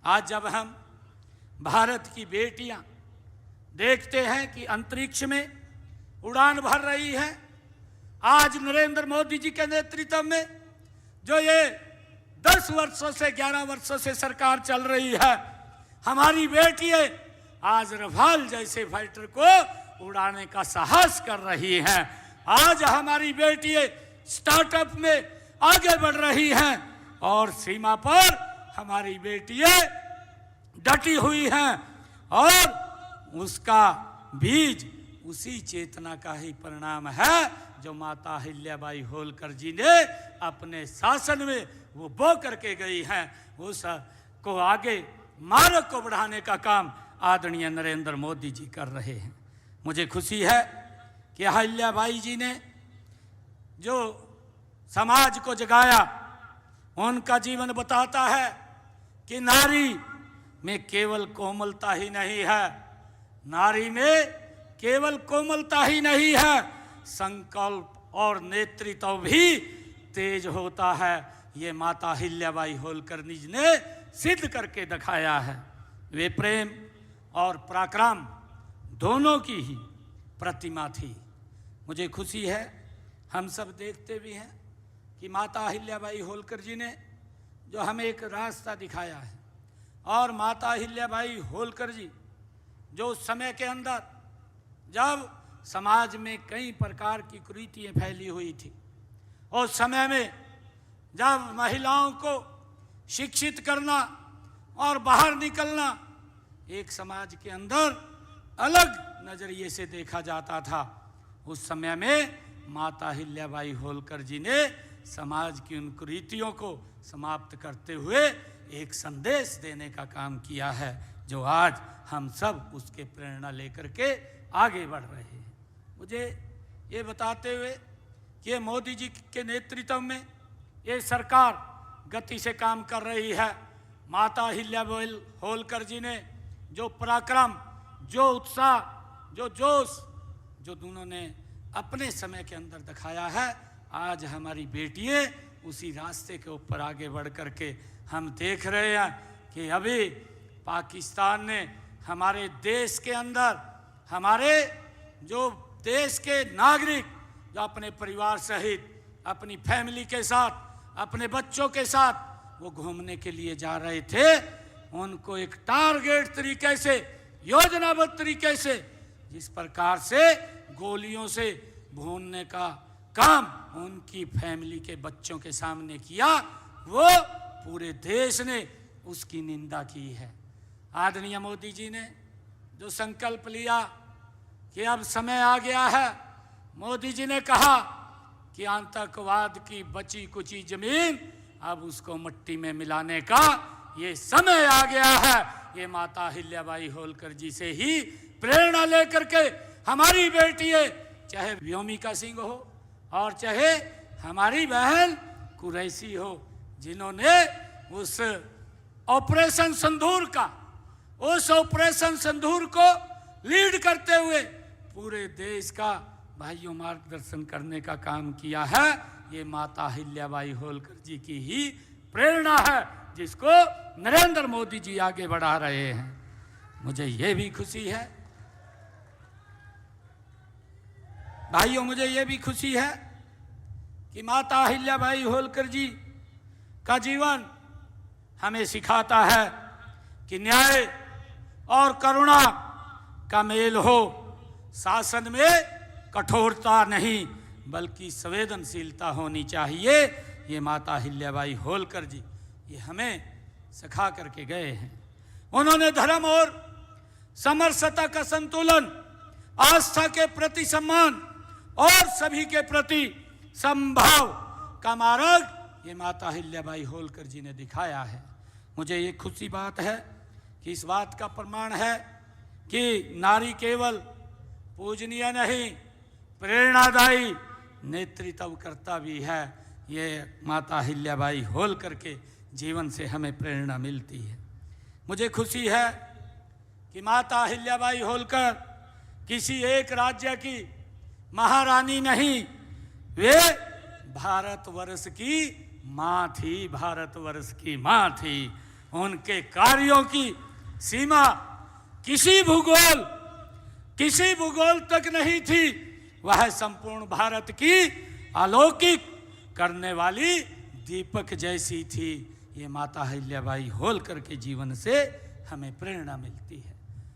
आज जब हम भारत की बेटियां देखते हैं कि अंतरिक्ष में उड़ान भर रही है, आज नरेंद्र मोदी जी के नेतृत्व में जो ये 10 वर्षों से 11 वर्षों से सरकार चल रही है, हमारी बेटियां आज रफाल जैसे फाइटर को उड़ाने का साहस कर रही हैं। आज हमारी बेटियां स्टार्टअप में आगे बढ़ रही हैं और सीमा पर हमारी बेटियां डटी हुई हैं और उसका बीज उसी चेतना का ही परिणाम है जो माता अहिल्याबाई होलकर जी ने अपने शासन में वो बो करके गई हैं। उस को आगे मार्ग को बढ़ाने का काम आदरणीय नरेंद्र मोदी जी कर रहे हैं। मुझे खुशी है कि अहिल्याबाई जी ने जो समाज को जगाया, उनका जीवन बताता है कि नारी में केवल कोमलता ही नहीं है, नारी में केवल कोमलता ही नहीं है, संकल्प और नेतृत्व भी तेज होता है। ये माता अहिल्याबाई होलकर जी ने सिद्ध करके दिखाया है। वे प्रेम और पराक्रम दोनों की ही प्रतिमा थी। मुझे खुशी है, हम सब देखते भी हैं कि माता अहिल्याबाई होलकर जी ने जो हमें एक रास्ता दिखाया है, और माता अहिल्याबाई होलकर जी जो समय के अंदर जब समाज में कई प्रकार की कुरीतियाँ फैली हुई थी, उस समय में जब महिलाओं को शिक्षित करना और बाहर निकलना एक समाज के अंदर अलग नज़रिए से देखा जाता था, उस समय में माता अहिल्याबाई होलकर जी ने समाज की उन कुरीतियों को समाप्त करते हुए एक संदेश देने का काम किया है, जो आज हम सब उसके प्रेरणा लेकर के आगे बढ़ रहे हैं। मुझे ये बताते हुए कि मोदी जी के नेतृत्व में ये सरकार गति से काम कर रही है। माता अहिल्याबाई होलकर जी ने जो पराक्रम, जो उत्साह, जो जोश, जो दोनों ने अपने समय के अंदर दिखाया है, आज हमारी बेटियां उसी रास्ते के ऊपर आगे बढ़ करके हम देख रहे हैं कि अभी पाकिस्तान ने हमारे देश के अंदर, हमारे जो देश के नागरिक जो अपने परिवार सहित, अपनी फैमिली के साथ, अपने बच्चों के साथ वो घूमने के लिए जा रहे थे, उनको एक टारगेट तरीके से, योजनाबद्ध तरीके से, जिस प्रकार से गोलियों से भूनने का काम उनकी फैमिली के बच्चों के सामने किया, वो पूरे देश ने उसकी निंदा की है। आदरणीय मोदी जी ने जो संकल्प लिया कि अब समय आ गया है, मोदी जी ने कहा कि आतंकवाद की बची कुची जमीन अब उसको मिट्टी में मिलाने का ये समय आ गया है। ये माता अहिल्याबाई होलकर जी से ही प्रेरणा लेकर के हमारी बेटियां, चाहे व्योमिका सिंह हो और चाहे हमारी बहन कुरैशी हो, जिन्होंने उस ऑपरेशन सिंदूर को लीड करते हुए पूरे देश का भाइयों मार्गदर्शन करने का काम किया है। ये माता अहिल्याबाई होलकर जी की ही प्रेरणा है, जिसको नरेंद्र मोदी जी आगे बढ़ा रहे हैं। मुझे ये भी खुशी है भाइयों, मुझे ये भी खुशी है कि माता अहिल्याबाई होलकर जी का जीवन हमें सिखाता है कि न्याय और करुणा का मेल हो, शासन में कठोरता नहीं बल्कि संवेदनशीलता होनी चाहिए। ये माता अहिल्याबाई होलकर जी ये हमें सिखा करके गए हैं। उन्होंने धर्म और समरसता का संतुलन, आस्था के प्रति सम्मान और सभी के प्रति समभाव का मार्ग ये माता अहिल्याबाई होलकर जी ने दिखाया है। मुझे ये खुशी बात है कि इस बात का प्रमाण है कि नारी केवल पूजनीय नहीं, प्रेरणादायी नेतृत्व करता भी है। ये माता अहिल्याबाई होलकर के जीवन से हमें प्रेरणा मिलती है। मुझे खुशी है कि माता अहिल्याबाई होलकर किसी एक राज्य की महारानी नहीं, वे भारतवर्ष की माँ थी, भारतवर्ष की माँ थी। उनके कार्यों की सीमा किसी भूगोल तक नहीं थी। वह संपूर्ण भारत की अलौकिक करने वाली दीपक जैसी थी। ये माता अहिल्याबाई होलकर के जीवन से हमें प्रेरणा मिलती है।